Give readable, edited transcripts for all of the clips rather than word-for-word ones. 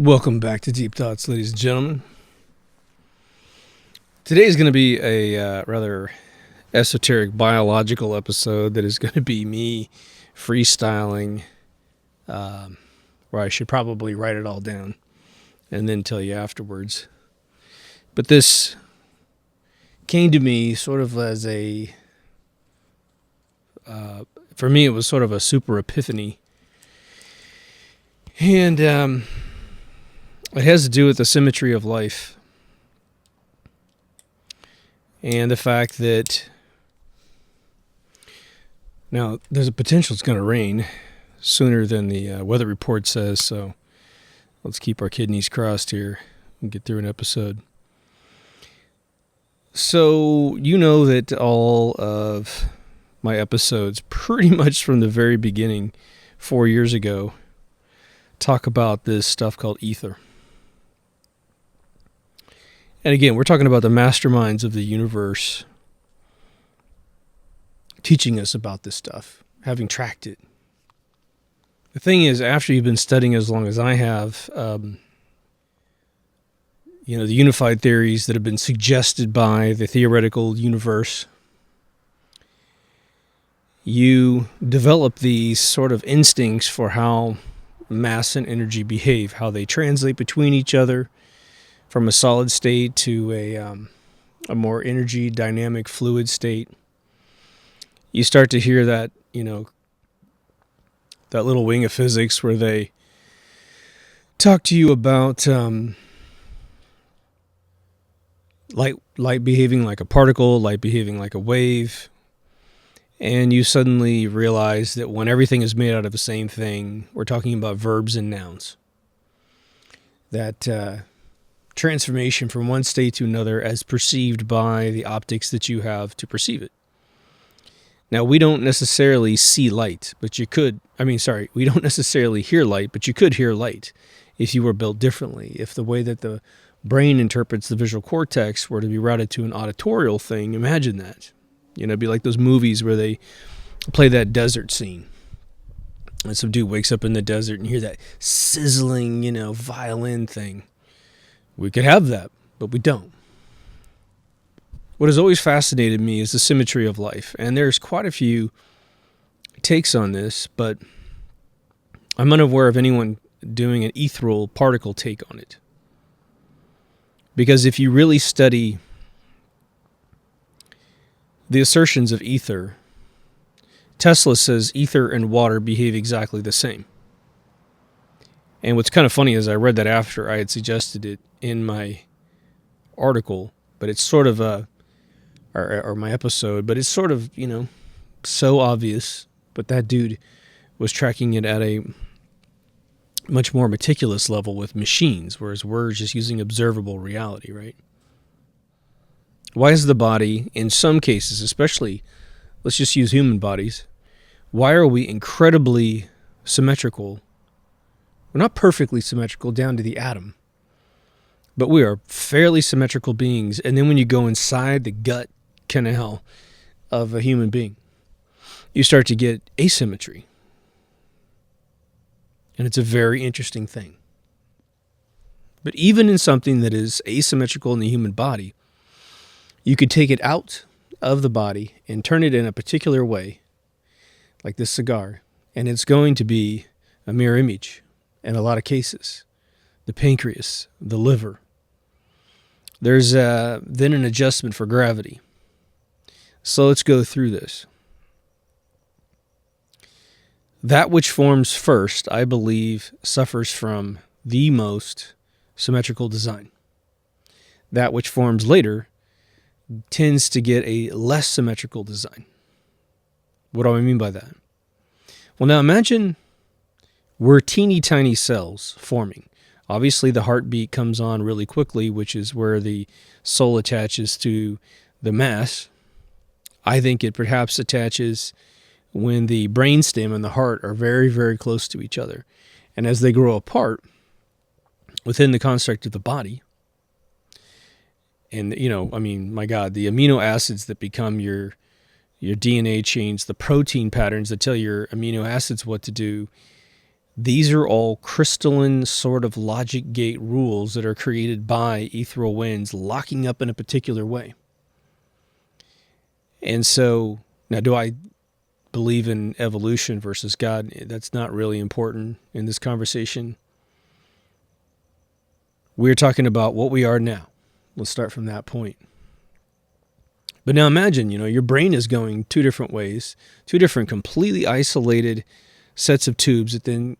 Welcome back to Deep Thoughts, ladies and gentlemen. Today is going to be a rather esoteric biological episode that is going to be me freestyling, where I should probably write it all down and then tell you afterwards. But this came to me sort of as for me it was sort of a super epiphany. And it has to do with the symmetry of life and the fact that now there's a potential it's going to rain sooner than the weather report says, so let's keep our kidneys crossed here and get through an episode. So you know that all of my episodes, pretty much from the very beginning 4 years ago, talk about this stuff called ether. And again, we're talking about the masterminds of the universe teaching us about this stuff, having tracked it. The thing is, after you've been studying as long as I have, the unified theories that have been suggested by the theoretical universe, you develop these sort of instincts for how mass and energy behave, how they translate between each other, from a solid state to a more energy dynamic fluid state. You start to hear that, that little wing of physics where they talk to you about light behaving like a particle, light behaving like a wave, and you suddenly realize that when everything is made out of the same thing, we're talking about verbs and nouns. That transformation from one state to another as perceived by the optics that you have to perceive it. Now, we don't necessarily see light, but you could, we don't necessarily hear light, but you could hear light if you were built differently. If the way that the brain interprets the visual cortex were to be routed to an auditorial thing, imagine that. It'd be like those movies where they play that desert scene. And some dude wakes up in the desert and you hear that sizzling, violin thing. We could have that, but we don't. What has always fascinated me is the symmetry of life. And there's quite a few takes on this, but I'm unaware of anyone doing an ethereal particle take on it. Because if you really study the assertions of ether, Tesla says ether and water behave exactly the same. And what's kind of funny is I read that after I had suggested it in my article, but it's sort of or my episode, but it's sort of, so obvious. But that dude was tracking it at a much more meticulous level with machines, whereas we're just using observable reality, right? Why is the body, in some cases, especially, let's just use human bodies, why are we incredibly symmetrical? We're not perfectly symmetrical down to the atom, but we are fairly symmetrical beings. And then when you go inside the gut canal of a human being, you start to get asymmetry. And it's a very interesting thing. But even in something that is asymmetrical in the human body, you could take it out of the body and turn it in a particular way, like this cigar, and it's going to be a mirror image. In a lot of cases, the pancreas, the liver. There's then an adjustment for gravity. So let's go through this. That which forms first, I believe, suffers from the most symmetrical design. That which forms later tends to get a less symmetrical design. What do I mean by that? Well, now imagine we're teeny tiny cells forming. Obviously, the heartbeat comes on really quickly, which is where the soul attaches to the mass. I think it perhaps attaches when the brainstem and the heart are very, very close to each other. And as they grow apart within the construct of the body, and, my God, the amino acids that become your DNA chains, the protein patterns that tell your amino acids what to do, These are all crystalline sort of logic gate rules that are created by ethereal winds locking up in a particular way. And so, now do I believe in evolution versus God? That's not really important in this conversation. We're talking about what we are now. Let's start from that point. But now imagine, your brain is going two different ways, two different completely isolated sets of tubes that then,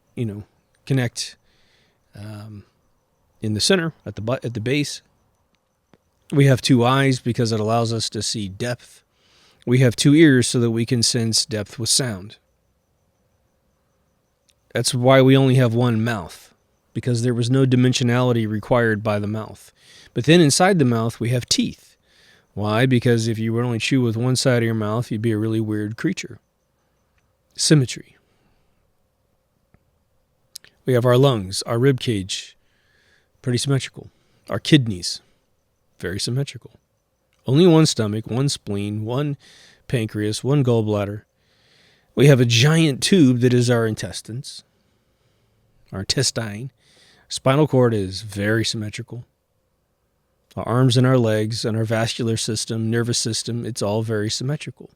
connect in the center at the base. We have two eyes because it allows us to see depth. We have two ears so that we can sense depth with sound. That's why we only have one mouth, because there was no dimensionality required by the mouth. But then inside the mouth, we have teeth. Why? Because if you would only chew with one side of your mouth, you'd be a really weird creature. Symmetry. We have our lungs, our rib cage, pretty symmetrical. Our kidneys, very symmetrical. Only one stomach, one spleen, one pancreas, one gallbladder. We have a giant tube that is our intestines, our intestine. Spinal cord is very symmetrical. Our arms and our legs and our vascular system, nervous system, it's all very symmetrical.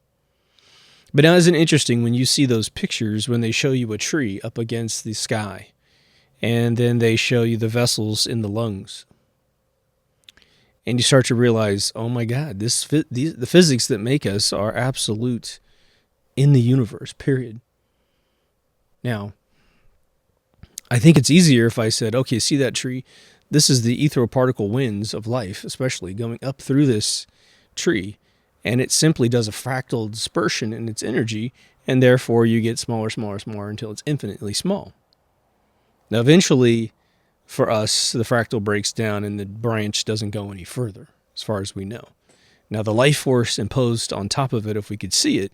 But now isn't it interesting when you see those pictures when they show you a tree up against the sky and then they show you the vessels in the lungs? And you start to realize, oh my God, the physics that make us are absolute in the universe, period. Now, I think it's easier if I said, okay, see that tree? This is the ethereal particle winds of life, especially going up through this tree, and it simply does a fractal dispersion in its energy, and therefore you get smaller, smaller, smaller until it's infinitely small. Now, eventually, for us, the fractal breaks down and the branch doesn't go any further, as far as we know. Now, the life force imposed on top of it, if we could see it,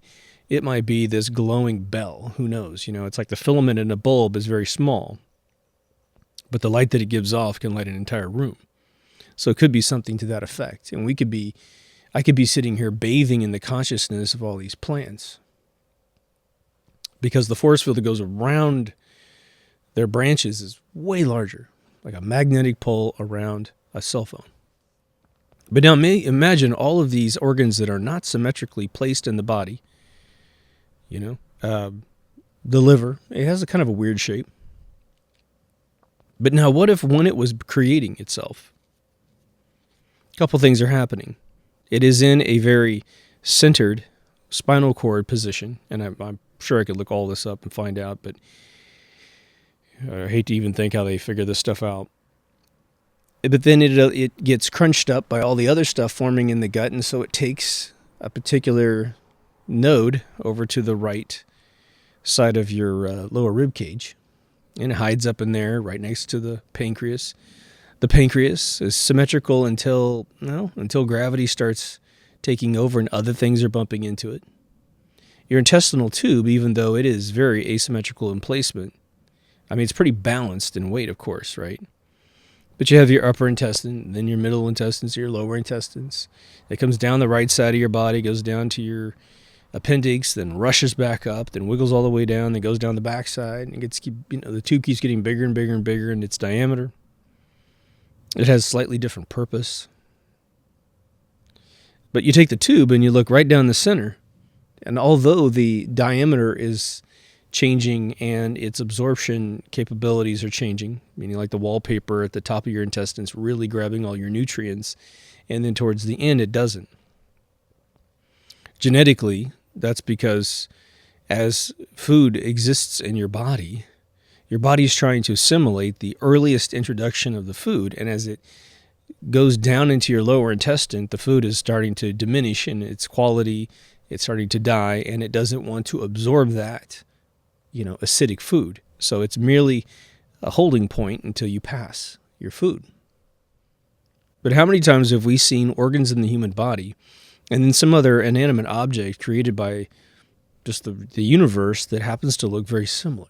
it might be this glowing bell. Who knows? It's like the filament in a bulb is very small, but the light that it gives off can light an entire room. So it could be something to that effect. And I could be sitting here bathing in the consciousness of all these plants, because the force field that goes around their branches is way larger, like a magnetic pole around a cell phone. But now imagine all of these organs that are not symmetrically placed in the body. The liver, it has a kind of a weird shape. But now what if when it was creating itself? A couple things are happening. It is in a very centered spinal cord position, and I'm sure I could look all this up and find out, but I hate to even think how they figure this stuff out. But then it gets crunched up by all the other stuff forming in the gut, and so it takes a particular node over to the right side of your lower rib cage, and it hides up in there right next to the pancreas. The pancreas is symmetrical until gravity starts taking over and other things are bumping into it. Your intestinal tube, even though it is very asymmetrical in placement, it's pretty balanced in weight, of course, right? But you have your upper intestine, then your middle intestines, your lower intestines. It comes down the right side of your body, goes down to your appendix, then rushes back up, then wiggles all the way down, then goes down the backside, and the tube keeps getting bigger and bigger and bigger in its diameter. It has slightly different purpose. But you take the tube and you look right down the center, and although the diameter is changing and its absorption capabilities are changing, meaning like the wallpaper at the top of your intestines really grabbing all your nutrients, and then towards the end it doesn't. Genetically, that's because as food exists in your body is trying to assimilate the earliest introduction of the food, and as it goes down into your lower intestine, the food is starting to diminish in its quality, it's starting to die, and it doesn't want to absorb that acidic food. So it's merely a holding point until you pass your food. But how many times have we seen organs in the human body and then some other inanimate object created by just the universe that happens to look very similar?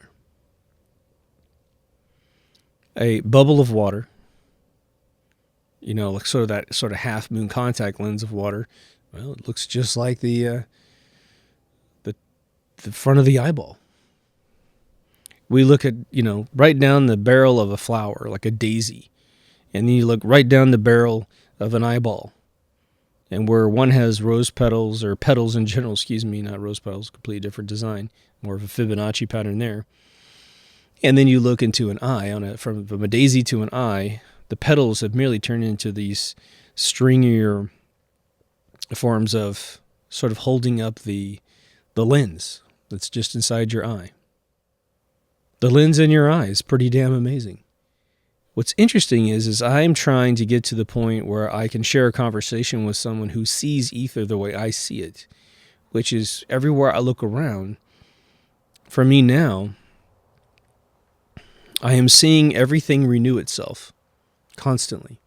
A bubble of water, like that sort of half moon contact lens of water. Well, it looks just like the front of the eyeball. We look at, right down the barrel of a flower, like a daisy. And then you look right down the barrel of an eyeball. And where one has rose petals, or petals in general, not rose petals, completely different design, more of a Fibonacci pattern there. And then you look into an eye, from a daisy to an eye, the petals have merely turned into these stringier forms of sort of holding up the lens that's just inside your eye. The lens in your eye is pretty damn amazing. What's interesting is I'm trying to get to the point where I can share a conversation with someone who sees ether the way I see it, which is everywhere I look around. For me now, I am seeing everything renew itself constantly.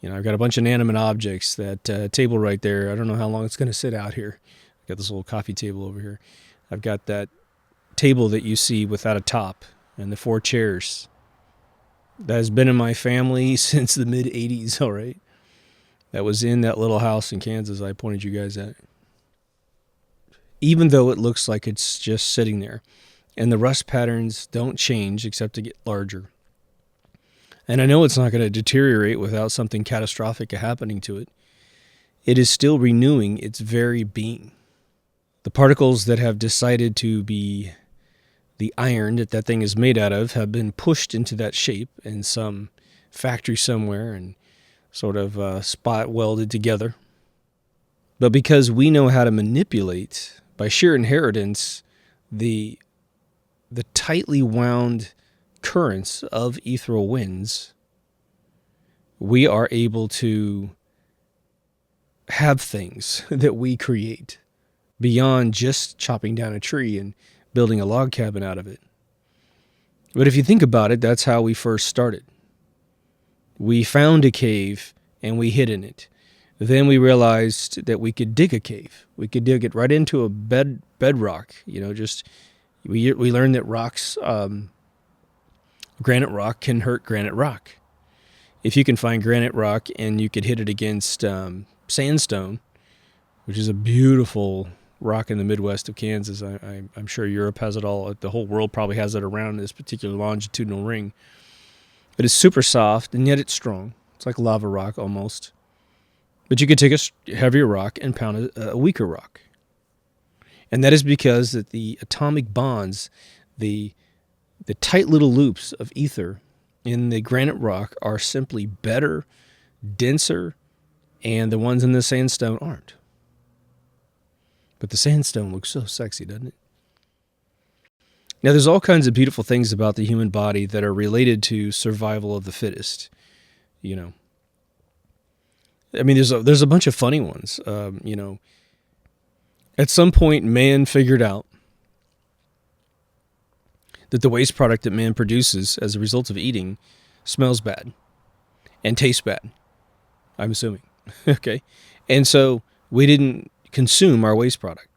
I've got a bunch of inanimate objects. That table right there, I don't know how long it's going to sit out here. I've got this little coffee table over here. I've got that table that you see without a top and the 4 chairs. That has been in my family since the mid-'80s, all right? That was in that little house in Kansas I pointed you guys at. Even though it looks like it's just sitting there. And the rust patterns don't change except to get larger. And I know it's not going to deteriorate without something catastrophic happening to it. It is still renewing its very being. The particles that have decided to be the iron that thing is made out of have been pushed into that shape in some factory somewhere and sort of spot welded together. But because we know how to manipulate, by sheer inheritance, the tightly wound currents of ethereal winds, we are able to have things that we create beyond just chopping down a tree and building a log cabin out of it. But if you think about it, that's how we first started. We found a cave and we hid in it. Then we realized that we could dig a cave. We could dig it right into a bedrock. We learned that rocks, granite rock can hurt granite rock. If you can find granite rock and you could hit it against sandstone, which is a beautiful rock in the Midwest of Kansas. I'm sure Europe has it all. The whole world probably has it around this particular longitudinal ring. It is super soft, and yet it's strong. It's like lava rock almost. But you could take a heavier rock and pound a weaker rock. And that is because that the atomic bonds, the tight little loops of ether in the granite rock are simply better, denser, and the ones in the sandstone aren't. But the sandstone looks so sexy, doesn't it? Now, there's all kinds of beautiful things about the human body that are related to survival of the fittest. I mean, there's a bunch of funny ones. At some point, man figured out that the waste product that man produces as a result of eating smells bad and tastes bad, I'm assuming. Okay? And so we didn't consume our waste product.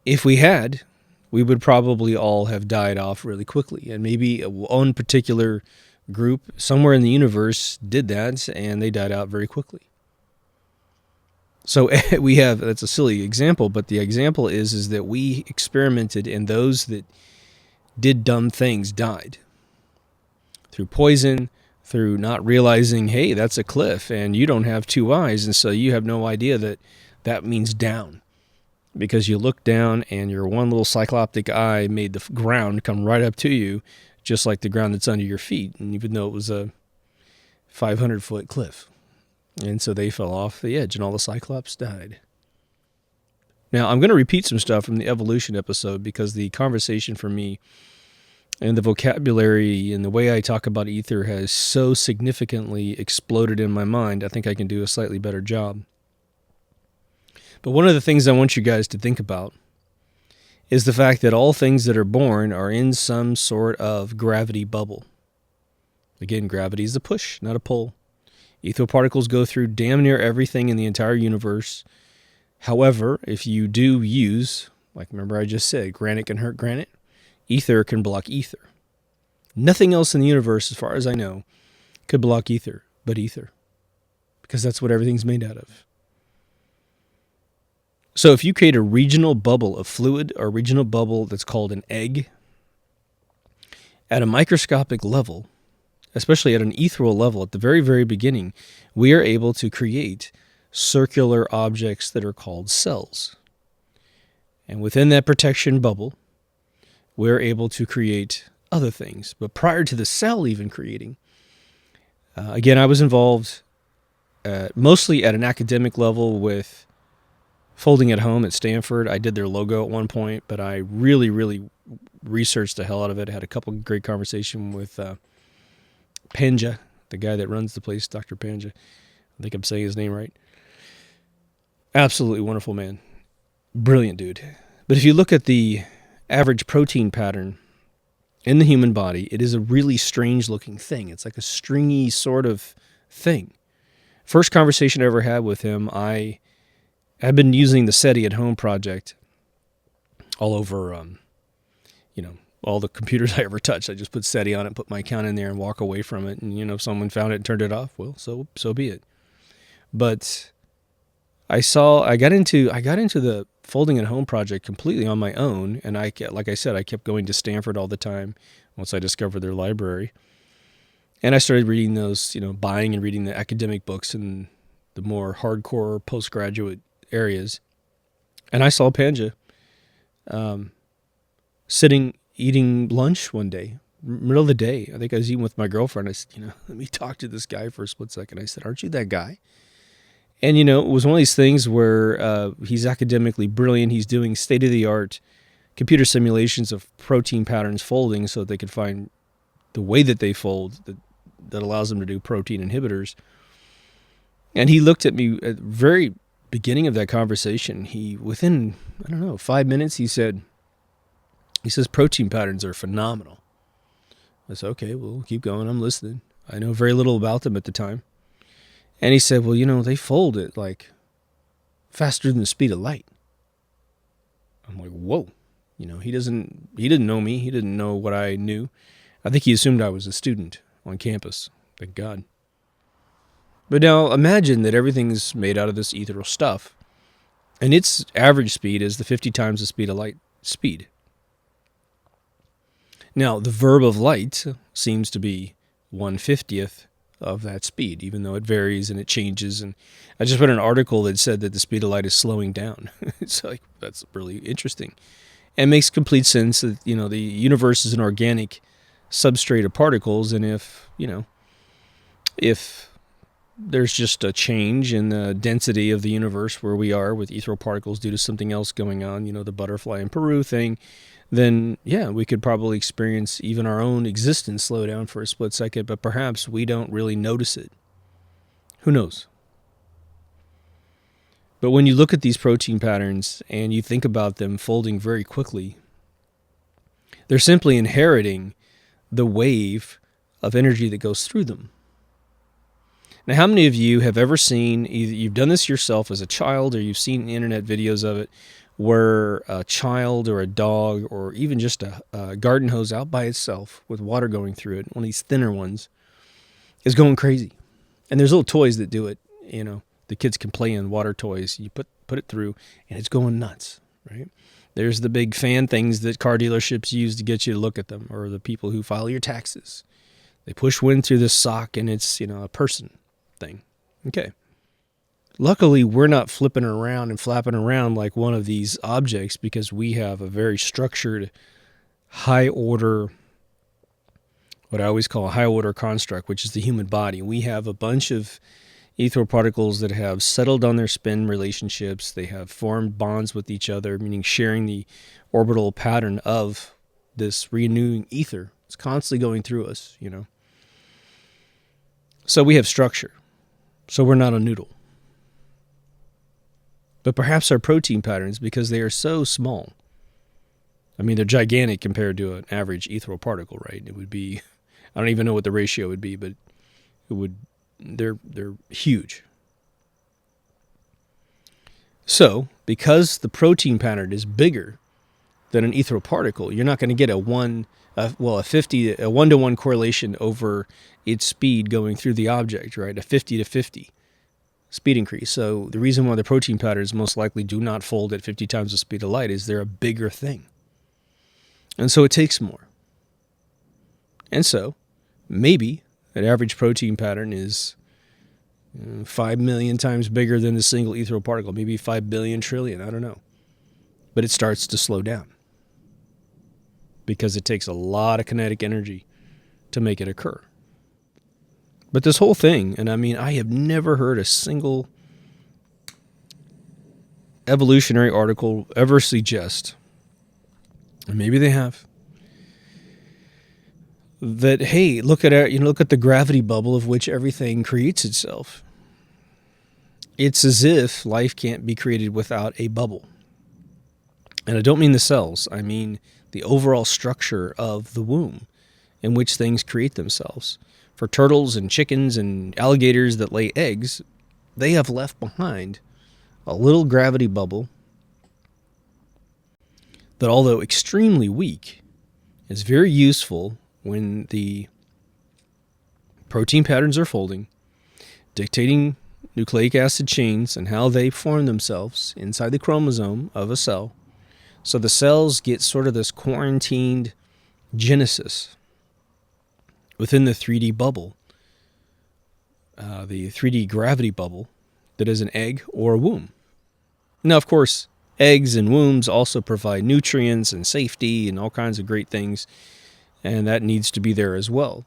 If we had, we would probably all have died off really quickly. And maybe one particular group somewhere in the universe did that, and they died out very quickly. So that's a silly example, but the example is that we experimented, and those that did dumb things died. Through poison, through not realizing, hey, that's a cliff, and you don't have 2 eyes, and so you have no idea that means down. Because you look down, and your one little cycloptic eye made the ground come right up to you, just like the ground that's under your feet, and even though it was a 500-foot cliff. And so they fell off the edge, and all the Cyclops died. Now, I'm going to repeat some stuff from the evolution episode because the conversation for me and the vocabulary and the way I talk about ether has so significantly exploded in my mind. I think I can do a slightly better job. But one of the things I want you guys to think about is the fact that all things that are born are in some sort of gravity bubble. Again, gravity is a push, not a pull. Ether particles go through damn near everything in the entire universe. However, if you do use, like remember I just said, granite can hurt granite, ether can block ether. Nothing else in the universe, as far as I know, could block ether but ether, because that's what everything's made out of. So if you create a regional bubble of fluid or a regional bubble that's called an egg, At a microscopic level, especially at an ethereal level, at the very, very beginning, we are able to create circular objects that are called cells. And within that protection bubble, we're able to create other things. But prior to the cell even creating, again, I was involved mostly at an academic level with folding at home at Stanford. I did their logo at one point, but I really, really researched the hell out of it. I had a couple of great conversations with Panja, the guy that runs the place, Dr. Panja. I think I'm saying his name right. Absolutely wonderful man. Brilliant dude. But if you look at the average protein pattern in the human body, it is a really strange looking thing. It's like a stringy sort of thing. First conversation I ever had with him, I've been using the SETI at Home project all over, all the computers I ever touched. I just put SETI on it, put my account in there, and walk away from it. And, if someone found it and turned it off, well, so be it. But I got into the folding at home project completely on my own. And like I said, I kept going to Stanford all the time once I discovered their library. And I started reading those, buying and reading the academic books in the more hardcore postgraduate areas. And I saw Panja sitting eating lunch one day, middle of the day. I think I was eating with my girlfriend. I said, let me talk to this guy for a split second. I said, aren't you that guy? And, it was one of these things where he's academically brilliant. He's doing state-of-the-art computer simulations of protein patterns folding so that they could find the way that they fold that allows them to do protein inhibitors. And he looked at me at the very beginning of that conversation. Within 5 minutes, he says, protein patterns are phenomenal. I said, okay, well, keep going. I'm listening. I know very little about them at the time. And he said, well, they fold it like faster than the speed of light. I'm like, whoa. He didn't know me. He didn't know what I knew. I think he assumed I was a student on campus. Thank God. But now imagine that everything's made out of this ethereal stuff, and its average speed is the 50 times the speed of light speed. Now, the verb of light seems to be 1/50th of that speed, even though it varies and it changes. And I just read an article that said that the speed of light is slowing down. It's like, that's really interesting. And it makes complete sense that, the universe is an organic substrate of particles, and if there's just a change in the density of the universe where we are with ethereal particles due to something else going on, the butterfly in Peru thing, then we could probably experience even our own existence slow down for a split second, but perhaps we don't really notice it. Who knows? But when you look at these protein patterns and you think about them folding very quickly, they're simply inheriting the wave of energy that goes through them. Now, how many of you have ever seen, either you've done this yourself as a child or you've seen internet videos of it, where a child or a dog or even just a garden hose out by itself with water going through it, one of these thinner ones, is going crazy? And there's little toys that do it. The kids can play in water toys. You put it through and it's going nuts, right? There's the big fan things that car dealerships use to get you to look at them, or the people who file your taxes. They push wind through this sock and it's, a person thing. Okay. Luckily, we're not flipping around and flapping around like one of these objects, because we have a very structured, high-order, what I always call a high-order construct, which is the human body. We have a bunch of ethereal particles that have settled on their spin relationships. They have formed bonds with each other, meaning sharing the orbital pattern of this renewing ether. It's constantly going through us, So we have structure. So we're not a noodle. But perhaps our protein patterns, because they are so small, they're gigantic compared to an average ethereal particle, right? It would be, I don't even know what the ratio would be, but they're huge. So, because the protein pattern is bigger than an ethereal particle, you're not going to get a 1-to-1 correlation over its speed going through the object, right? A 50-to-50 speed increase. So the reason why the protein patterns most likely do not fold at 50 times the speed of light is they're a bigger thing. And so it takes more. And so, maybe that average protein pattern is 5 million times bigger than the single ethereal particle, maybe 5 billion trillion, I don't know. But it starts to slow down because it takes a lot of kinetic energy to make it occur. But this whole thing, and I mean, I have never heard a single evolutionary article ever suggest, and maybe they have, that, hey, look at the gravity bubble of which everything creates itself. It's as if life can't be created without a bubble. And I don't mean the cells, I mean the overall structure of the womb in which things create themselves. For turtles and chickens and alligators that lay eggs, they have left behind a little gravity bubble that, although extremely weak, is very useful when the protein patterns are folding, dictating nucleic acid chains and how they form themselves inside the chromosome of a cell. So the cells get sort of this quarantined genesis within the 3D bubble, the 3D gravity bubble that is an egg or a womb. Now, of course, eggs and wombs also provide nutrients and safety and all kinds of great things, and that needs to be there as well.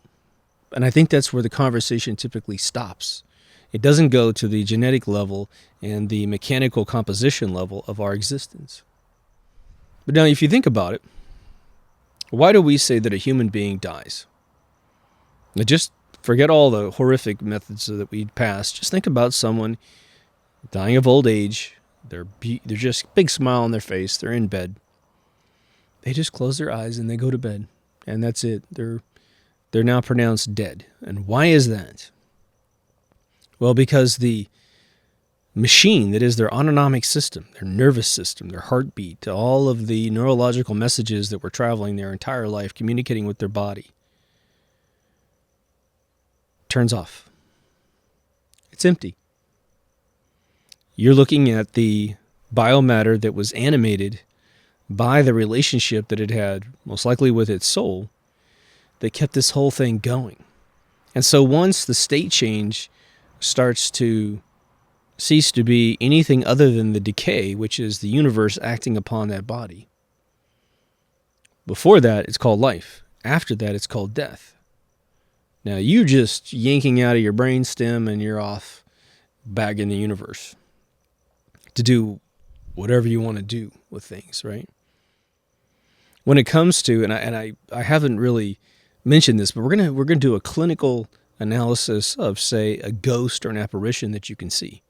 And I think that's where the conversation typically stops. It doesn't go to the genetic level and the mechanical composition level of our existence. But now, if you think about it, why do we say that a human being dies? Now, just forget all the horrific methods that we pass. Just think about someone dying of old age. They're just big smile on their face. They're in bed. They just close their eyes and they go to bed, and that's it. They're now pronounced dead. And why is that? Well, because the machine that is their autonomic system, their nervous system, their heartbeat, all of the neurological messages that were traveling their entire life, communicating with their body, turns off. It's empty. You're looking at the biomatter that was animated by the relationship that it had, most likely with its soul, that kept this whole thing going. And so once the state change starts to cease to be anything other than the decay, which is the universe acting upon that body, before that, it's called life. After that, it's called death. Now, you just yanking out of your brain stem and you're off back in the universe to do whatever you want to do with things, right? When it comes to, and I haven't really mentioned this, but we're gonna do a clinical analysis of, say, a ghost or an apparition that you can see.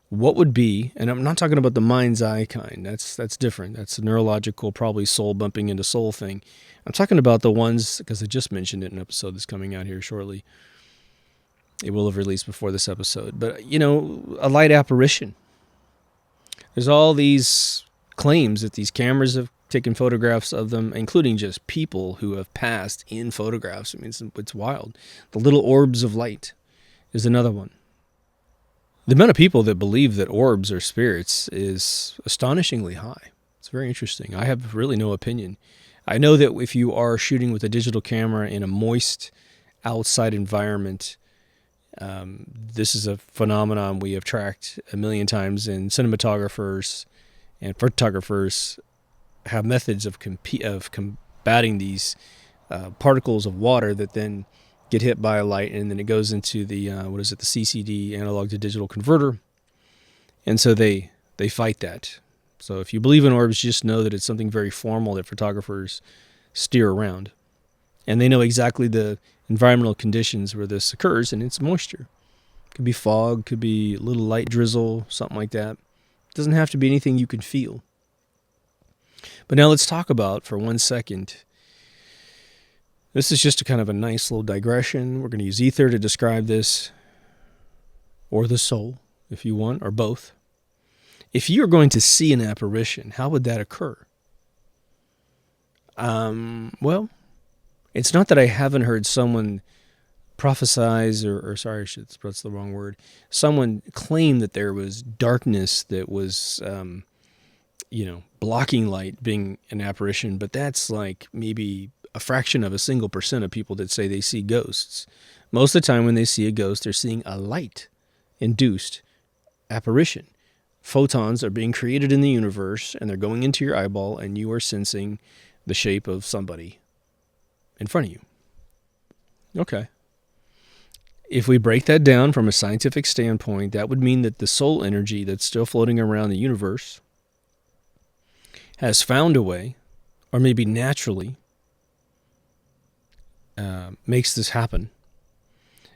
What would be, and I'm not talking about the mind's eye kind, that's different. That's a neurological, probably soul bumping into soul thing. I'm talking about the ones, because I just mentioned it in an episode that's coming out here shortly. It will have released before this episode. But, a light apparition. There's all these claims that these cameras have taken photographs of them, including just people who have passed in photographs. I mean, it's wild. The little orbs of light is another one. The amount of people that believe that orbs are spirits is astonishingly high. It's very interesting. I have really no opinion. I know that if you are shooting with a digital camera in a moist outside environment, this is a phenomenon we have tracked a million times, and cinematographers and photographers have methods of combating these particles of water that then get hit by a light, and then it goes into the the CCD, analog to digital converter, and so they fight that. So if you believe in orbs, just know that it's something very formal that photographers steer around, and they know exactly the environmental conditions where this occurs, and it's moisture. Could be fog, could be a little light drizzle, something like that. It doesn't have to be anything you can feel. But now let's talk about, for 1 second, this is just a kind of a nice little digression. We're going to use ether to describe this, or the soul, if you want, or both. If you're going to see an apparition, how would that occur? Well, it's not that I haven't heard someone prophesize, that's the wrong word. Someone claim that there was darkness that was, blocking light being an apparition, but that's like maybe a fraction of a single % of people that say they see ghosts. Most of the time when they see a ghost, they're seeing a light-induced apparition. Photons are being created in the universe, and they're going into your eyeball, and you are sensing the shape of somebody in front of you. Okay. If we break that down from a scientific standpoint, that would mean that the soul energy that's still floating around the universe has found a way, or maybe naturally, makes this happen.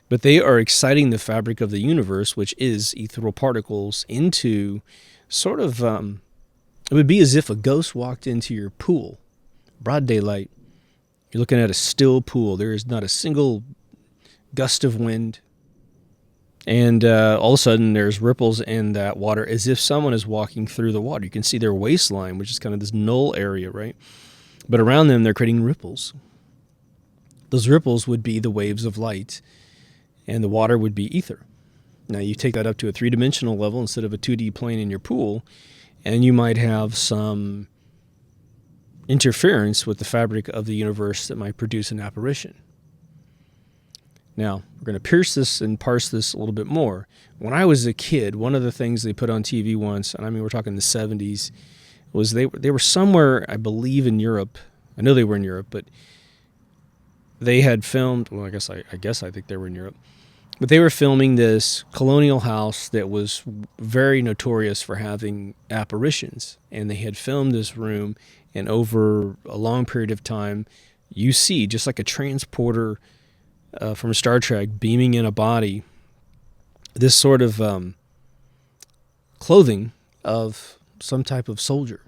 But they are exciting the fabric of the universe, which is ethereal particles, into sort of, it would be as if a ghost walked into your pool, broad daylight. You're looking at a still pool. There is not a single gust of wind. And all of a sudden, there's ripples in that water as if someone is walking through the water. You can see their waistline, which is kind of this null area, right? But around them, they're creating ripples. Those ripples would be the waves of light, and the water would be ether. Now, you take that up to a three-dimensional level instead of a 2D plane in your pool, and you might have some interference with the fabric of the universe that might produce an apparition. Now, we're going to pierce this and parse this a little bit more. When I was a kid, one of the things they put on TV once, and I mean we're talking the 70s, was they were somewhere, I believe in Europe. I know they were in Europe, but they had filmed, well, I guess I think they were in Europe. But they were filming this colonial house that was very notorious for having apparitions. And they had filmed this room, and over a long period of time, you see, just like a transporter from Star Trek beaming in a body, this sort of clothing of some type of soldier.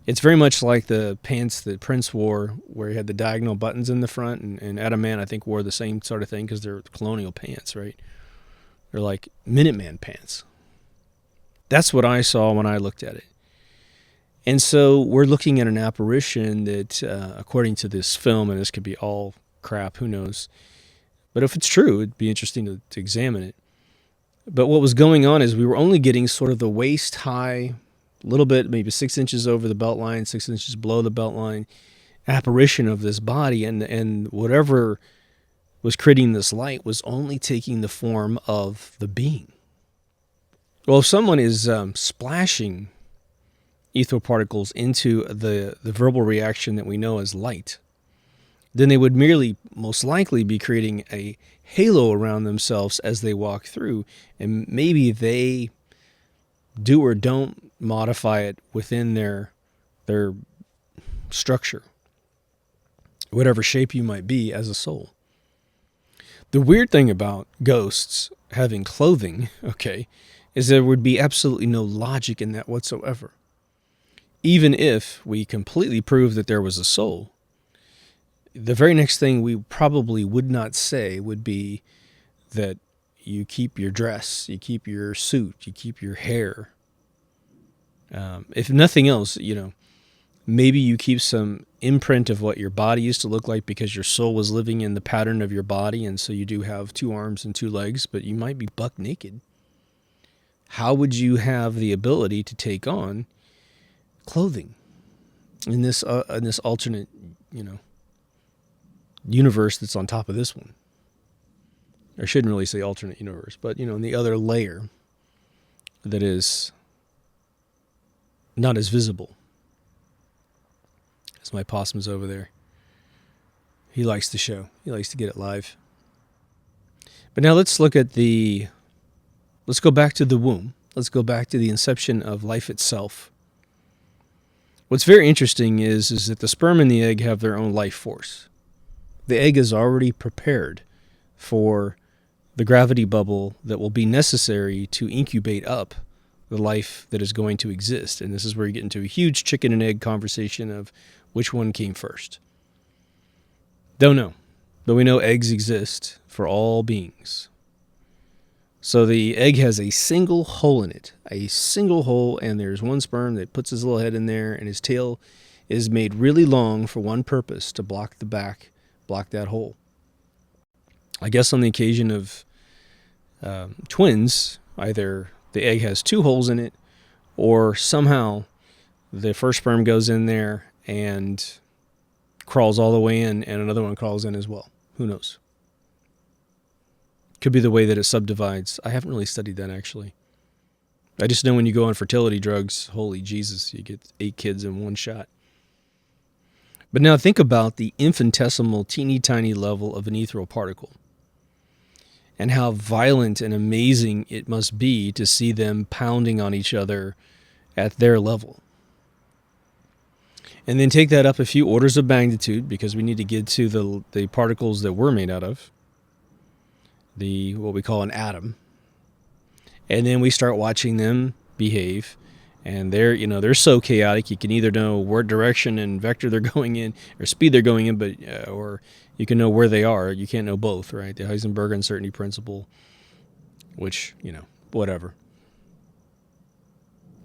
It's very much like the pants that Prince wore, where he had the diagonal buttons in the front, and Adam Man, I think, wore the same sort of thing because they're colonial pants, right? They're like Minuteman pants. That's what I saw when I looked at it. And so we're looking at an apparition that, according to this film, and this could be all crap, who knows, but if it's true, it'd be interesting to examine it. But what was going on is we were only getting sort of the waist-high, a little bit, maybe 6 inches over the belt line, 6 inches below the belt line, apparition of this body, and whatever was creating this light was only taking the form of the being. Well, if someone is splashing ethereal particles into the verbal reaction that we know as light, then they would merely, most likely, be creating a halo around themselves as they walk through, and maybe they do or don't modify it within their structure, whatever shape you might be as a soul. The weird thing about ghosts having clothing, okay, is there would be absolutely no logic in that whatsoever. Even if we completely prove that there was a soul, the very next thing we probably would not say would be that you keep your dress, you keep your suit, you keep your hair. If nothing else, maybe you keep some imprint of what your body used to look like because your soul was living in the pattern of your body, and so you do have 2 arms and 2 legs, but you might be buck naked. How would you have the ability to take on clothing in this alternate, universe that's on top of this one? I shouldn't really say alternate universe, but, in the other layer that is not as visible. As my possum's over there. He likes the show. He likes to get it live. But now let's go back to the womb. Let's go back to the inception of life itself. What's very interesting is that the sperm and the egg have their own life force. The egg is already prepared for the gravity bubble that will be necessary to incubate up the life that is going to exist. And this is where you get into a huge chicken and egg conversation of which one came first. Don't know. But we know eggs exist for all beings. So the egg has a single hole in it. A single hole, and there's one sperm that puts his little head in there, and his tail is made really long for one purpose, to block that hole. I guess on the occasion of twins, either the egg has 2 holes in it, or somehow the first sperm goes in there and crawls all the way in and another one crawls in as well. Who knows? Could be the way that it subdivides. I haven't really studied that, actually. I just know when you go on fertility drugs, holy Jesus, you get 8 kids in one shot. But now think about the infinitesimal, teeny tiny level of an ethereal particle and how violent and amazing it must be to see them pounding on each other at their level. And then take that up a few orders of magnitude, because we need to get to the particles that we're made out of, what we call an atom. And then we start watching them behave. And they're so chaotic, you can either know what direction and vector they're going in, or speed they're going in, but or you can know where they are. You can't know both, right? The Heisenberg uncertainty principle, which, whatever.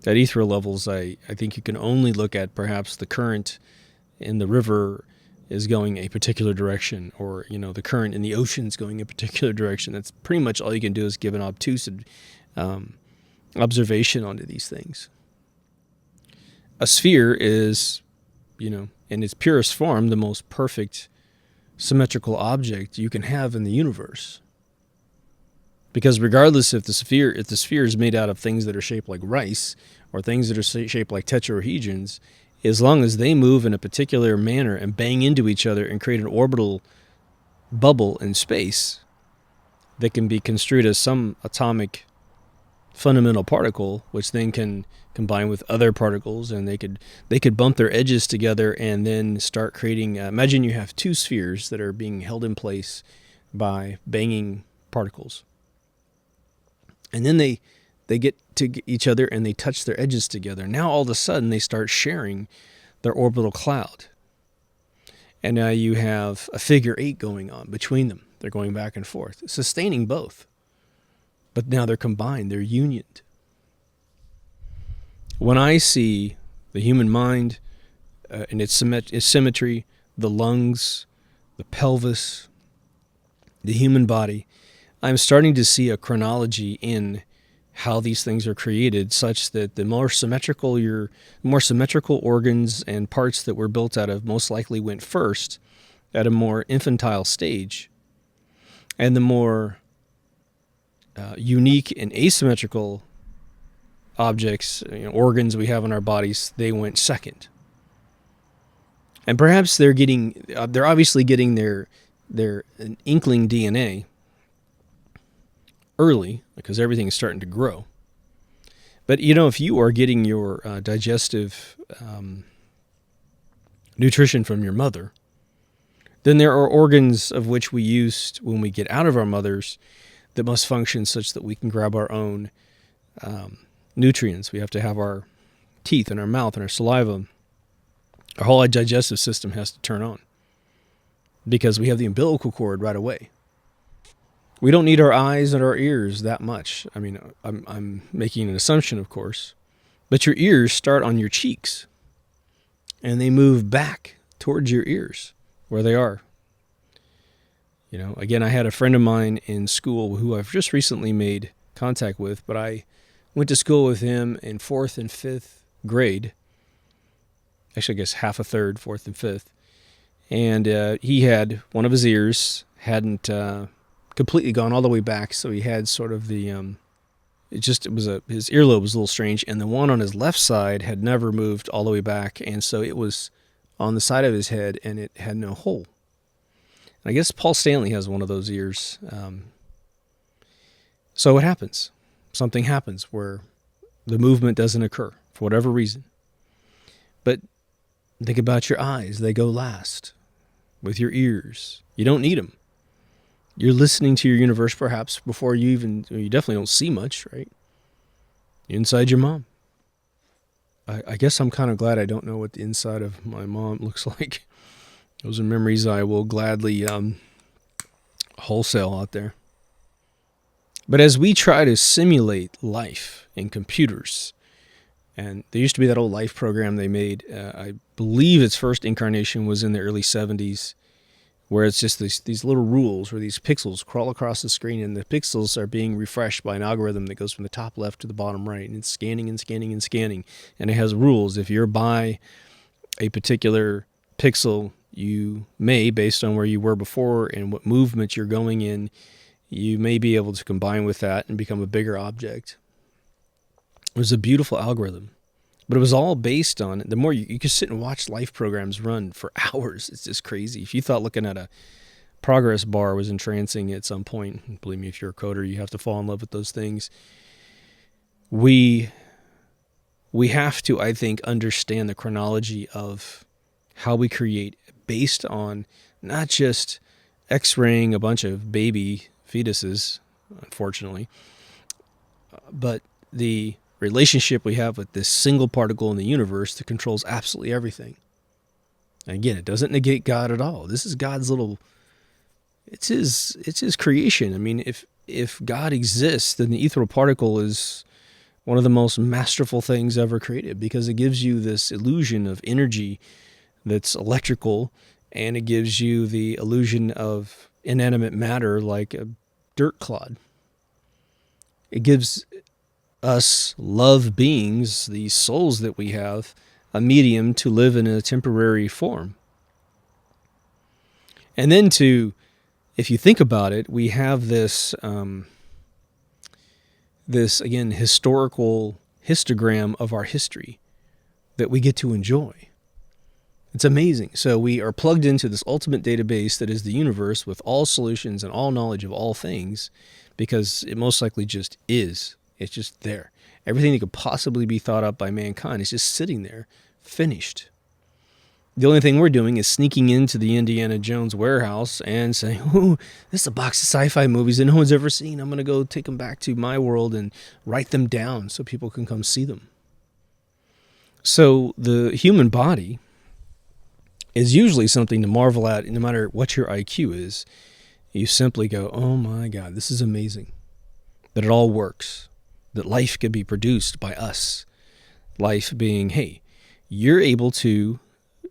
At ethereal levels, I think you can only look at perhaps the current in the river is going a particular direction, or, the current in the ocean is going a particular direction. That's pretty much all you can do, is give an obtuse observation onto these things. A sphere is, in its purest form, the most perfect symmetrical object you can have in the universe. Because regardless if the sphere is made out of things that are shaped like rice or things that are shaped like tetrahedrons, as long as they move in a particular manner and bang into each other and create an orbital bubble in space that can be construed as some atomic fundamental particle, which then can combine with other particles, and they could bump their edges together and then start creating. Imagine you have 2 spheres that are being held in place by banging particles, and then they get to each other and they touch their edges together. Now all of a sudden they start sharing their orbital cloud, and now you have a figure 8 going on between them. They're going back and forth, sustaining both. But now they're combined, they're unioned. When I see the human mind and its symmetry, the lungs, the pelvis, the human body, I'm starting to see a chronology in how these things are created, such that the more symmetrical organs and parts that we're built out of most likely went first at a more infantile stage, and the more unique and asymmetrical objects, organs we have in our bodies, they went second. And perhaps they're obviously getting their inkling DNA early, because everything's starting to grow. But if you are getting your digestive nutrition from your mother, then there are organs of which we use when we get out of our mothers that must function such that we can grab our own nutrients. We have to have our teeth and our mouth and our saliva. Our whole digestive system has to turn on, because we have the umbilical cord right away. We don't need our eyes and our ears that much. I mean, I'm making an assumption, of course, but your ears start on your cheeks, and they move back towards your ears where they are. Again, I had a friend of mine in school who I've just recently made contact with, but I went to school with him in 4th and 5th grade. Actually, I guess half a third, 4th and 5th. And he had one of his ears hadn't completely gone all the way back, so he had sort of the his earlobe was a little strange, and the one on his left side had never moved all the way back, and so it was on the side of his head, and it had no hole. And I guess Paul Stanley has one of those ears. So what happens? Something happens where the movement doesn't occur for whatever reason. But think about your eyes. They go last. With your ears, you don't need them. You're listening to your universe perhaps before you definitely don't see much, right? You're inside your mom. I guess I'm kind of glad I don't know what the inside of my mom looks like. Those are memories I will gladly wholesale out there. But as we try to simulate life in computers, and there used to be that old life program they made, I believe its first incarnation was in the early 70s, where it's just these little rules where these pixels crawl across the screen, and the pixels are being refreshed by an algorithm that goes from the top left to the bottom right, and it's scanning and scanning and scanning, and it has rules. If you're by a particular pixel, you may, based on where you were before and what movement you're going in, you may be able to combine with that and become a bigger object. It was a beautiful algorithm, but it was all based on, the more you could sit and watch life programs run for hours. It's just crazy. If you thought looking at a progress bar was entrancing at some point, believe me, if you're a coder, you have to fall in love with those things. We have to, I think, understand the chronology of how we create based on not just X-raying a bunch of baby fetuses, unfortunately, but the relationship we have with this single particle in the universe that controls absolutely everything. And again, it doesn't negate God at all. This is God's little, it's his creation. I mean, if God exists, then the ethereal particle is one of the most masterful things ever created, because it gives you this illusion of energy that's electrical, and it gives you the illusion of inanimate matter like a dirt clod. It gives us love beings, these souls that we have, a medium to live in a temporary form. And then if you think about it, we have this again, historical histogram of our history that we get to enjoy. It's amazing. So we are plugged into this ultimate database that is the universe, with all solutions and all knowledge of all things, because it most likely just is. It's just there. Everything that could possibly be thought up by mankind is just sitting there, finished. The only thing we're doing is sneaking into the Indiana Jones warehouse and saying, "Ooh, this is a box of sci-fi movies that no one's ever seen. I'm going to go take them back to my world and write them down so people can come see them." So the human body is usually something to marvel at, no matter what your IQ is. You simply go, "Oh my God, this is amazing. That it all works. That life can be produced by us." Life being, hey, you're able to,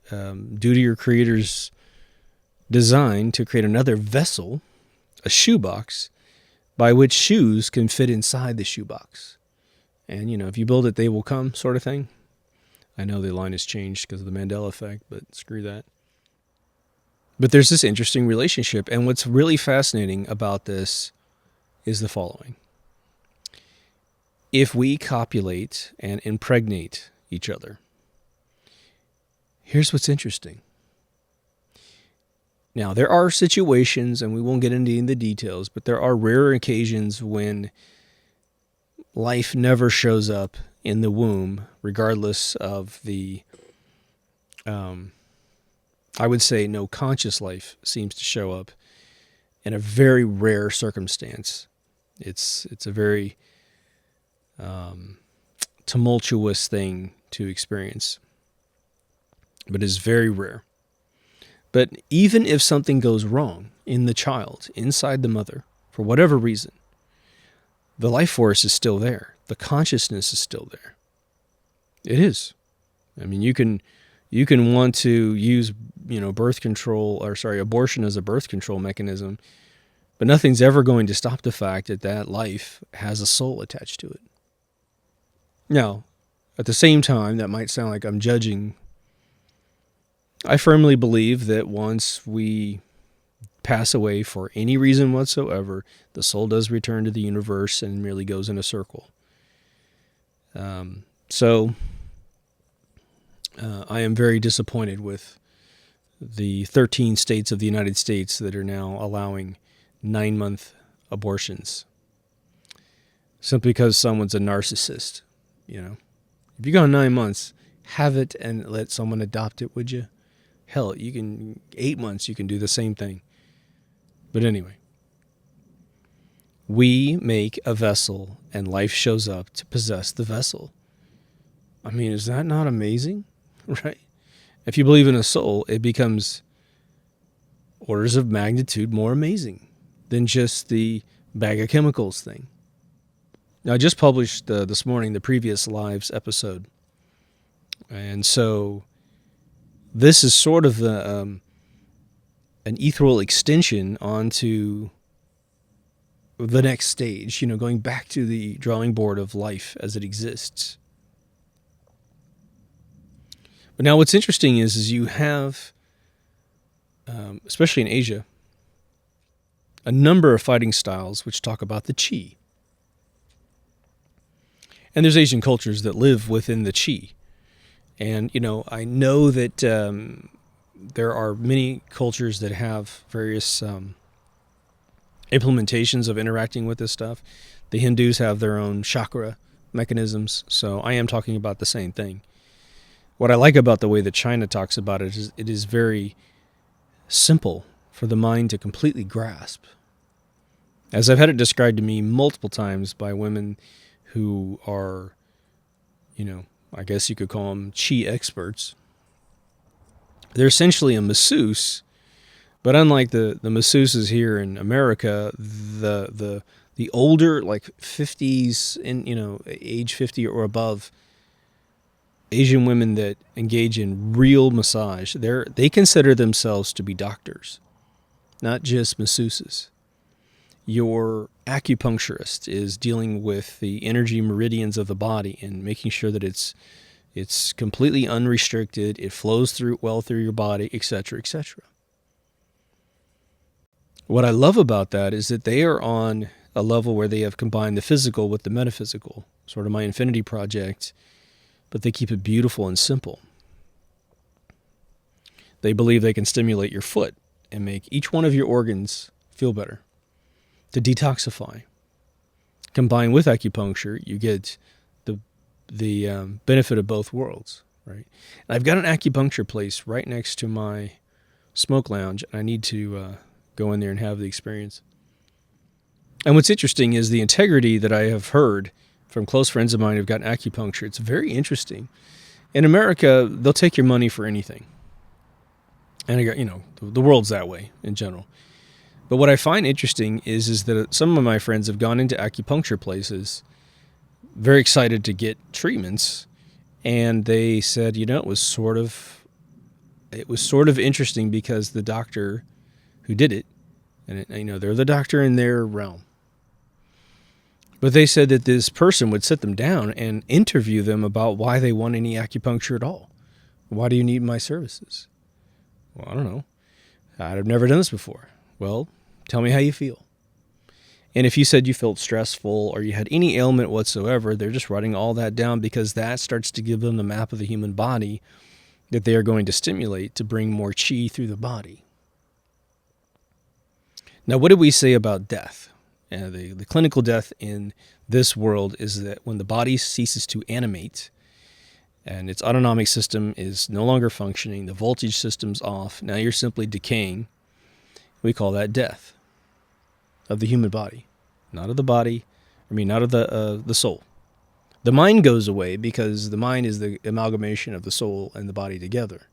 due to your creator's design, to create another vessel, a shoebox, by which shoes can fit inside the shoebox. And, if you build it, they will come, sort of thing. I know the line has changed because of the Mandela effect, but screw that. But there's this interesting relationship, and what's really fascinating about this is the following. If we copulate and impregnate each other, here's what's interesting. Now, there are situations, and we won't get into the details, but there are rare occasions when life never shows up in the womb, regardless of the, I would say no conscious life seems to show up in a very rare circumstance. It's a very tumultuous thing to experience, but it's very rare. But even if something goes wrong in the child, inside the mother, for whatever reason, the life force is still there. The consciousness is still there. It is. I mean, you can want to use, abortion as a birth control mechanism, but nothing's ever going to stop the fact that life has a soul attached to it. Now, at the same time, that might sound like I'm judging. I firmly believe that once we pass away for any reason whatsoever, the soul does return to the universe and merely goes in a circle. So I am very disappointed with the 13 states of the United States that are now allowing 9-month abortions, simply because someone's a narcissist. If you go 9 months, have it and let someone adopt it, would you? Hell, 8 months, you can do the same thing. But anyway, we make a vessel and life shows up to possess the vessel. I mean, is that not amazing? Right? If you believe in a soul, it becomes orders of magnitude more amazing than just the bag of chemicals thing. Now, I just published this morning the previous Lives episode. And so this is sort of an ethereal extension onto the next stage, going back to the drawing board of life as it exists. But now what's interesting is you have especially in Asia, a number of fighting styles which talk about the chi. And there's Asian cultures that live within the chi. And, I know that there are many cultures that have various implementations of interacting with this stuff. The Hindus have their own chakra mechanisms, so I am talking about the same thing. What I like about the way that China talks about it is it is very simple for the mind to completely grasp. As I've had it described to me multiple times by women who are, I guess you could call them chi experts. They're essentially a masseuse, but unlike the masseuses here in America, the older, like 50s, age 50 or above, Asian women that engage in real massage, they consider themselves to be doctors, not just masseuses. Your acupuncturist is dealing with the energy meridians of the body and making sure that it's completely unrestricted, it flows well through your body, etc., etc. What I love about that is that they are on a level where they have combined the physical with the metaphysical, sort of my infinity project, but they keep it beautiful and simple. They believe they can stimulate your foot and make each one of your organs feel better, to detoxify. Combined with acupuncture, you get the benefit of both worlds, right? And I've got an acupuncture place right next to my smoke lounge, and I need to go in there and have the experience. And what's interesting is the integrity that I have heard from close friends of mine who've gotten acupuncture. It's very interesting. In America, they'll take your money for anything. And the world's that way in general. But what I find interesting is that some of my friends have gone into acupuncture places very excited to get treatments, and they said, it was sort of interesting because the doctor who did it, and they're the doctor in their realm, but they said that this person would sit them down and interview them about why they want any acupuncture at all. Why do you need my services? Well, I don't know. I've never done this before. Well, tell me how you feel. And if you said you felt stressful or you had any ailment whatsoever, they're just writing all that down because that starts to give them the map of the human body that they are going to stimulate to bring more chi through the body. Now, what did we say about death? The clinical death in this world is that when the body ceases to animate and its autonomic system is no longer functioning, the voltage system's off, now you're simply decaying. We call that death of the human body, not of the soul. The mind goes away because the mind is the amalgamation of the soul and the body together.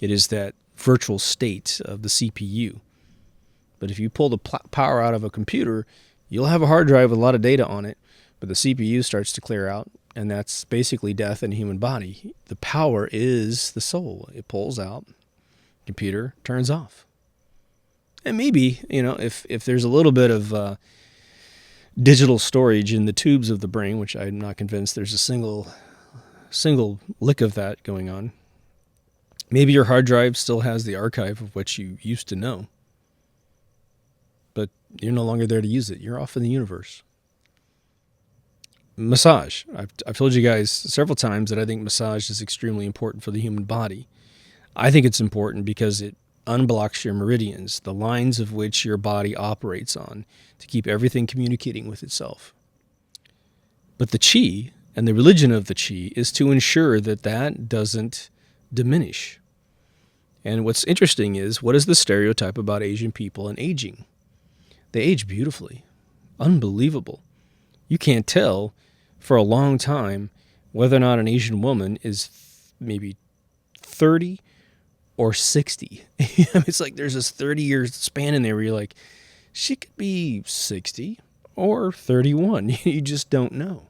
It is that virtual state of the CPU. But if you pull the power out of a computer, you'll have a hard drive with a lot of data on it, but the CPU starts to clear out, and that's basically death in the human body. The power is the soul. It pulls out, computer turns off. And maybe, if there's a little bit of digital storage in the tubes of the brain, which I'm not convinced there's a single lick of that going on, maybe your hard drive still has the archive of what you used to know. But you're no longer there to use it. You're off in the universe. Massage. I've told you guys several times that I think massage is extremely important for the human body. I think it's important because it unblocks your meridians, the lines of which your body operates on, to keep everything communicating with itself. But the chi and the religion of the chi is to ensure that that doesn't diminish. And what's interesting is, what is the stereotype about Asian people and aging? They age beautifully. Unbelievable. You can't tell for a long time whether or not an Asian woman is maybe 30 or 60. It's like there's this 30-year span in there where you're like, she could be 60 or 31. You just don't know.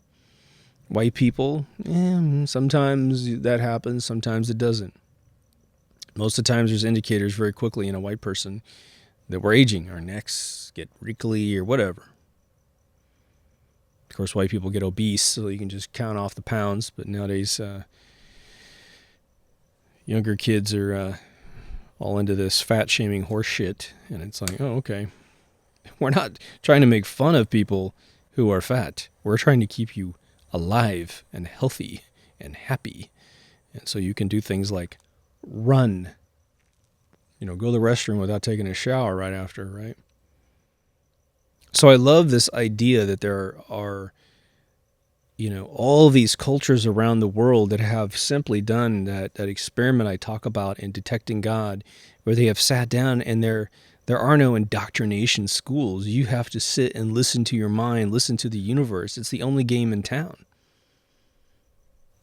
White people, sometimes that happens, sometimes it doesn't. Most of the times there's indicators very quickly in a white person that we're aging. Our necks get wrinkly or whatever. Of course, white people get obese, so you can just count off the pounds. But nowadays, younger kids are all into this fat-shaming horse shit. And it's like, oh, okay. We're not trying to make fun of people who are fat. We're trying to keep you alive and healthy and happy. And so you can do things like run. Go to the restroom without taking a shower right after, right? So I love this idea that there are, all these cultures around the world that have simply done that experiment I talk about in Detecting God, where they have sat down and there are no indoctrination schools. You have to sit and listen to your mind, listen to the universe. It's the only game in town.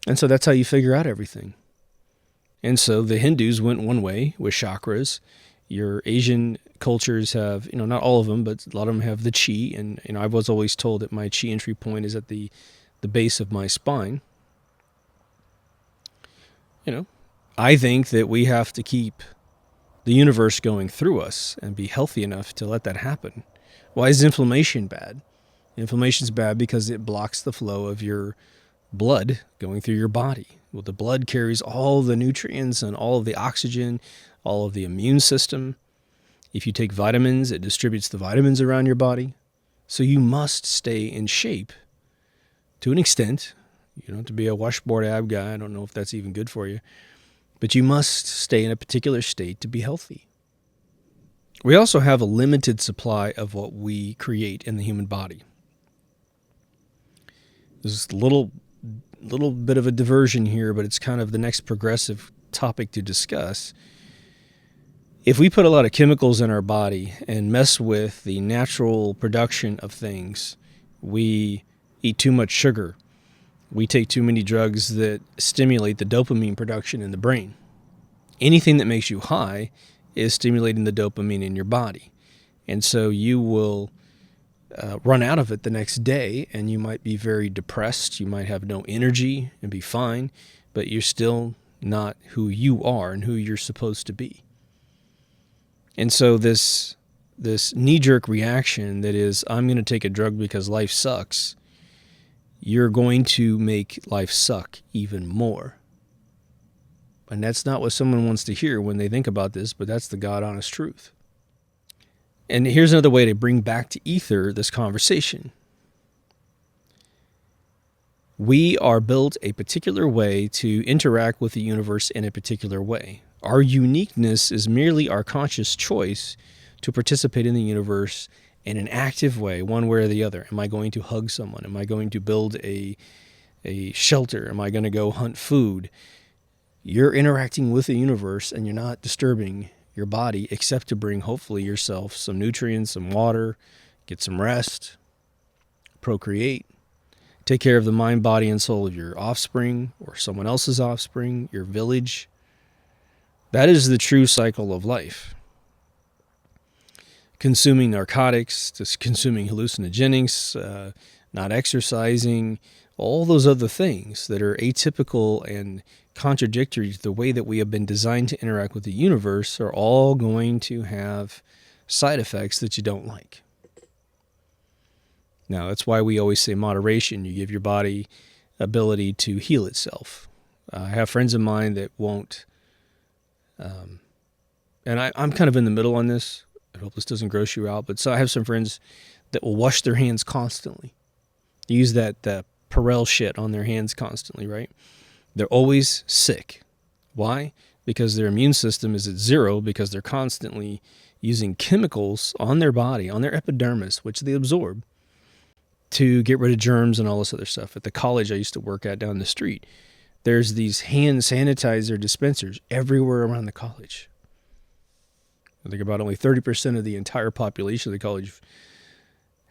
And so that's how you figure out everything. And so the Hindus went one way with chakras. Your Asian cultures have, not all of them, but a lot of them have the chi. And, I was always told that my chi entry point is at the base of my spine. I think that we have to keep the universe going through us and be healthy enough to let that happen. Why is inflammation bad? Inflammation's bad because it blocks the flow of your blood going through your body. Well, the blood carries all the nutrients and all of the oxygen, all of the immune system. If you take vitamins, it distributes the vitamins around your body. So you must stay in shape to an extent. You don't have to be a washboard ab guy. I don't know if that's even good for you. But you must stay in a particular state to be healthy. We also have a limited supply of what we create in the human body. There's a little bit of a diversion here, but it's kind of the next progressive topic to discuss. If we put a lot of chemicals in our body and mess with the natural production of things, we eat too much sugar, we take too many drugs that stimulate the dopamine production in the brain. Anything that makes you high is stimulating the dopamine in your body. And so you will run out of it the next day, and you might be very depressed. You might have no energy and be fine, but you're still not who you are and who you're supposed to be. And so this knee-jerk reaction that is, I'm going to take a drug because life sucks, you're going to make life suck even more. And that's not what someone wants to hear when they think about this, but that's the God-honest truth. And here's another way to bring back to ether this conversation. We are built a particular way to interact with the universe in a particular way. Our uniqueness is merely our conscious choice to participate in the universe in an active way, one way or the other. Am I going to hug someone? Am I going to build a shelter? Am I going to go hunt food? You're interacting with the universe, and you're not disturbing your body except to bring, hopefully, yourself some nutrients, some water, get some rest, procreate, take care of the mind, body, and soul of your offspring or someone else's offspring, your village. That is the true cycle of life. Consuming narcotics, just consuming hallucinogenics, not exercising, all those other things that are atypical and contradictory to the way that we have been designed to interact with the universe are all going to have side effects that you don't like. Now, that's why we always say moderation. You give your body ability to heal itself. I have friends of mine that won't, and I'm kind of in the middle on this. I hope this doesn't gross you out, but so I have some friends that will wash their hands constantly. They use that Perel shit on their hands constantly, right? They're always sick. Why? Because their immune system is at zero because they're constantly using chemicals on their body, on their epidermis, which they absorb, to get rid of germs and all this other stuff. At the college I used to work at down the street, there's these hand sanitizer dispensers everywhere around the college. I think about only 30% of the entire population of the college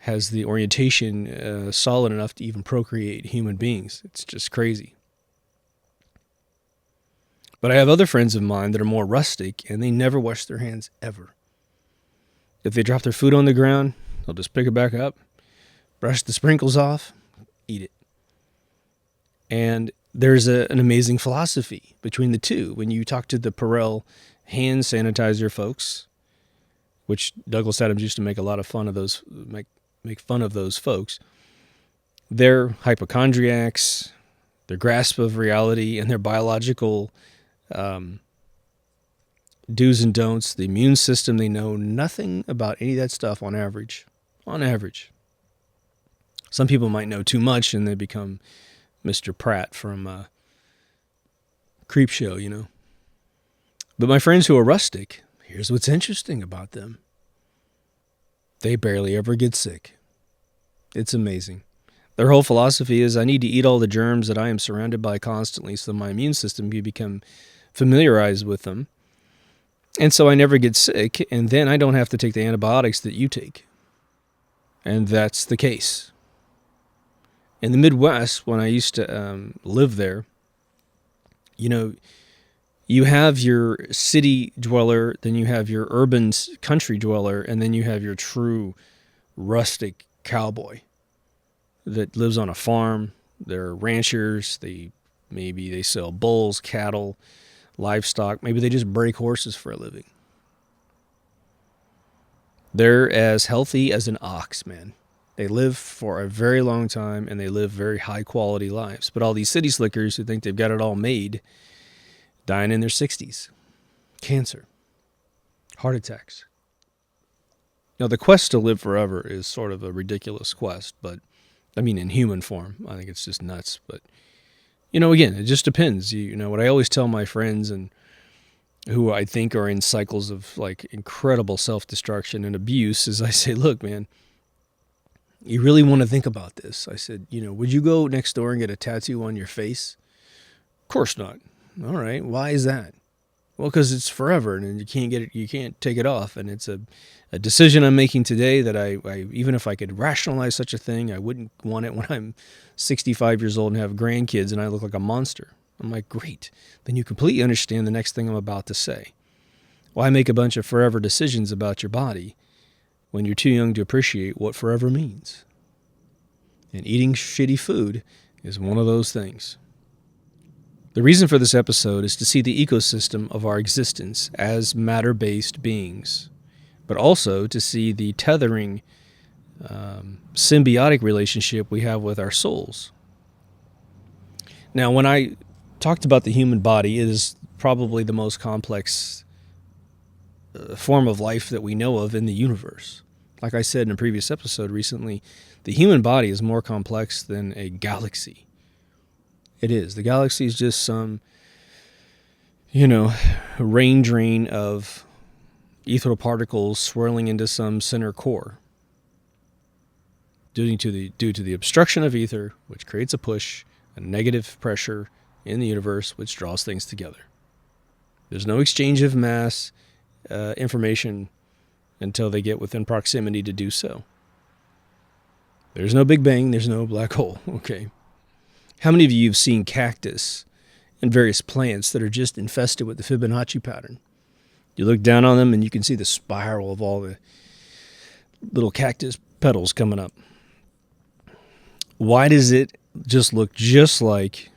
has the orientation solid enough to even procreate human beings. It's just crazy. But I have other friends of mine that are more rustic, and they never wash their hands ever. If they drop their food on the ground, they'll just pick it back up, brush the sprinkles off, eat it. And there's an amazing philosophy between the two. When you talk to the Perel hand sanitizer folks, which Douglas Adams used to make a lot of fun of those, make fun of those folks, their hypochondriacs, their grasp of reality, and their biological do's and don'ts, the immune system. They know nothing about any of that stuff on average. On average. Some people might know too much and they become Mr. Pratt from Creep Show, you know. But my friends who are rustic, here's what's interesting about them. They barely ever get sick. It's amazing. Their whole philosophy is, I need to eat all the germs that I am surrounded by constantly so my immune system can become familiarized with them. And so I never get sick, and then I don't have to take the antibiotics that you take. And that's the case. In the Midwest, when I used to live there, you know, you have your city dweller, then you have your urban country dweller, and then you have your true rustic cowboy that lives on a farm. They're ranchers. Maybe they sell bulls, cattle, livestock. Maybe they just break horses for a living. They're as healthy as an ox, man. They live for a very long time, and they live very high-quality lives. But all these city slickers who think they've got it all made, dying in their 60s. Cancer. Heart attacks. Now, the quest to live forever is sort of a ridiculous quest, but, I mean, in human form. I think it's just nuts. But, you know, again, it just depends. You know, what I always tell my friends and who I think are in cycles of, like, incredible self-destruction and abuse is I say, look, man, you really want to think about this. I said, you know, would you go next door and get a tattoo on your face? Of course not. All right. Why is that? Well, because it's forever and you can't get it. You can't take it off. And it's a decision I'm making today that I even if I could rationalize such a thing, I wouldn't want it when I'm 65 years old and have grandkids and I look like a monster. I'm like, great. Then you completely understand the next thing I'm about to say. Why make a bunch of forever decisions about your body when you're too young to appreciate what forever means? And eating shitty food is one of those things. The reason for this episode is to see the ecosystem of our existence as matter-based beings, but also to see the tethering, symbiotic relationship we have with our souls. Now, when I talked about the human body, it is probably the most complex form of life that we know of in the universe. Like I said in a previous episode recently, the human body is more complex than a galaxy. It is. The galaxy is just some, you know, rain drain of ethereal particles swirling into some center core. Due to the obstruction of ether, which creates a push, a negative pressure in the universe, which draws things together. There's no exchange of mass information until they get within proximity to do so. There's no Big Bang, there's no black hole, okay? How many of you have seen cactus and various plants that are just infested with the Fibonacci pattern? You look down on them and you can see the spiral of all the little cactus petals coming up. Why does it just look just like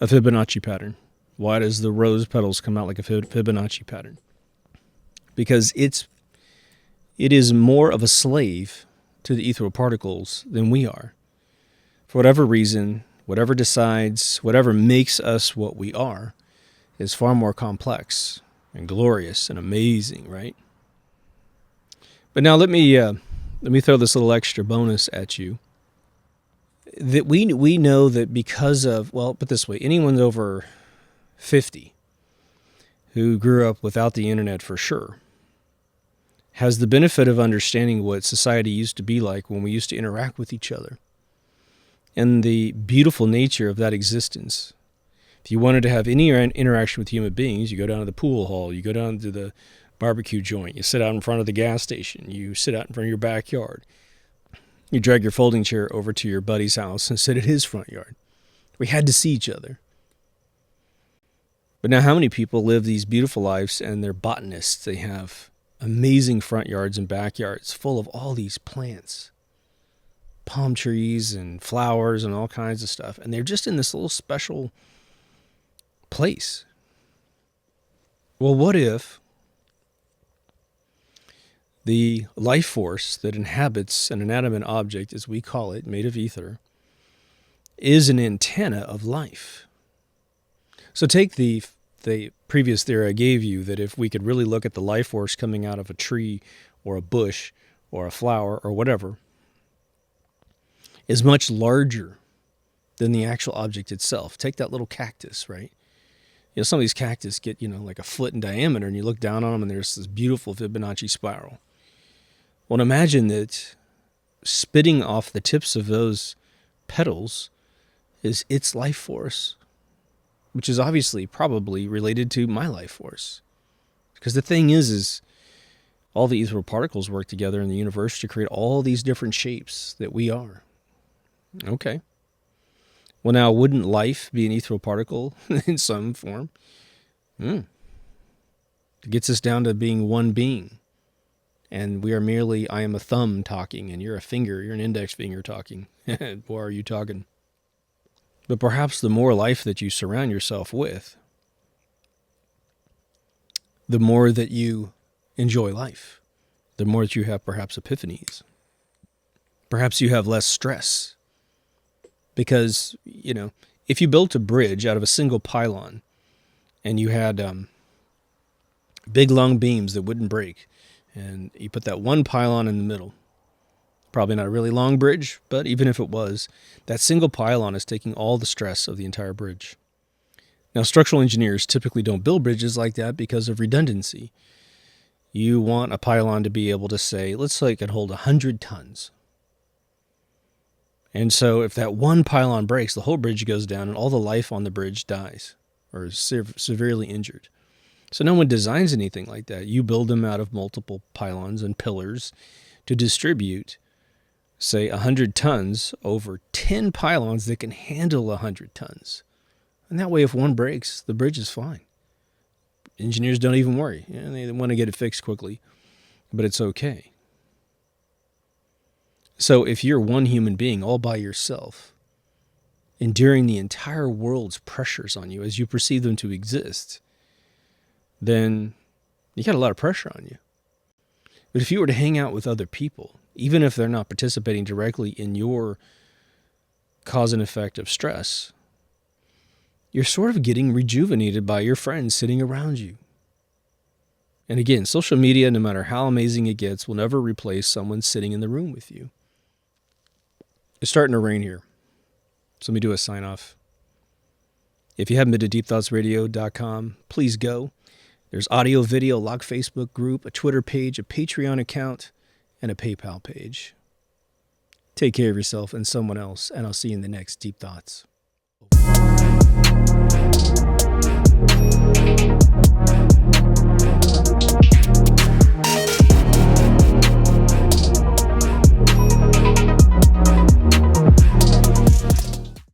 a Fibonacci pattern? Why does the rose petals come out like a Fibonacci pattern? Because it is more of a slave to the ethereal particles than we are. For whatever reason, whatever decides, whatever makes us what we are, is far more complex and glorious and amazing, right? But now let me throw this little extra bonus at you. That we know that because of, well, put this way, anyone over 50 who grew up without the internet for sure has the benefit of understanding what society used to be like when we used to interact with each other and the beautiful nature of that existence. If you wanted to have any interaction with human beings, you go down to the pool hall, you go down to the barbecue joint, you sit out in front of the gas station, you sit out in front of your backyard, you drag your folding chair over to your buddy's house and sit at his front yard. We had to see each other. But now how many people live these beautiful lives and they're botanists? They have amazing front yards and backyards full of all these plants, palm trees and flowers and all kinds of stuff. And they're just in this little special place. Well, what if the life force that inhabits an inanimate object, as we call it, made of ether, is an antenna of life? So take the previous theory I gave you, that if we could really look at the life force coming out of a tree or a bush or a flower or whatever, is much larger than the actual object itself. Take that little cactus, right? You know, some of these cactus get, like a foot in diameter, and you look down on them and there's this beautiful Fibonacci spiral. Well, imagine that spitting off the tips of those petals is its life force, which is obviously probably related to my life force. Because the thing is all the ethereal particles work together in the universe to create all these different shapes that we are. Okay. Well, now, wouldn't life be an ethereal particle in some form? It gets us down to being one being. And we are merely, I am a thumb talking, and you're a finger, you're an index finger talking. Boy, are you talking. But perhaps the more life that you surround yourself with, the more that you enjoy life, the more that you have perhaps epiphanies. Perhaps you have less stress. Because, if you built a bridge out of a single pylon and you had big long beams that wouldn't break, and you put that one pylon in the middle, probably not a really long bridge, but even if it was, that single pylon is taking all the stress of the entire bridge. Now, structural engineers typically don't build bridges like that because of redundancy. You want a pylon to be able to say, let's say it could hold 100 tons. And so if that one pylon breaks, the whole bridge goes down and all the life on the bridge dies or is severely injured. So no one designs anything like that. You build them out of multiple pylons and pillars to distribute, say, 100 tons over 10 pylons that can handle 100 tons. And that way, if one breaks, the bridge is fine. Engineers don't even worry. They want to get it fixed quickly, but it's okay. So if you're one human being all by yourself, enduring the entire world's pressures on you as you perceive them to exist, then you got a lot of pressure on you. But if you were to hang out with other people, even if they're not participating directly in your cause and effect of stress, you're sort of getting rejuvenated by your friends sitting around you. And again, social media, no matter how amazing it gets, will never replace someone sitting in the room with you. It's starting to rain here, so let me do a sign off. If you haven't been to deepthoughtsradio.com, please go. There's audio, video, log Facebook group, a Twitter page, a Patreon account, and a PayPal page. Take care of yourself and someone else, and I'll see you in the next Deep Thoughts.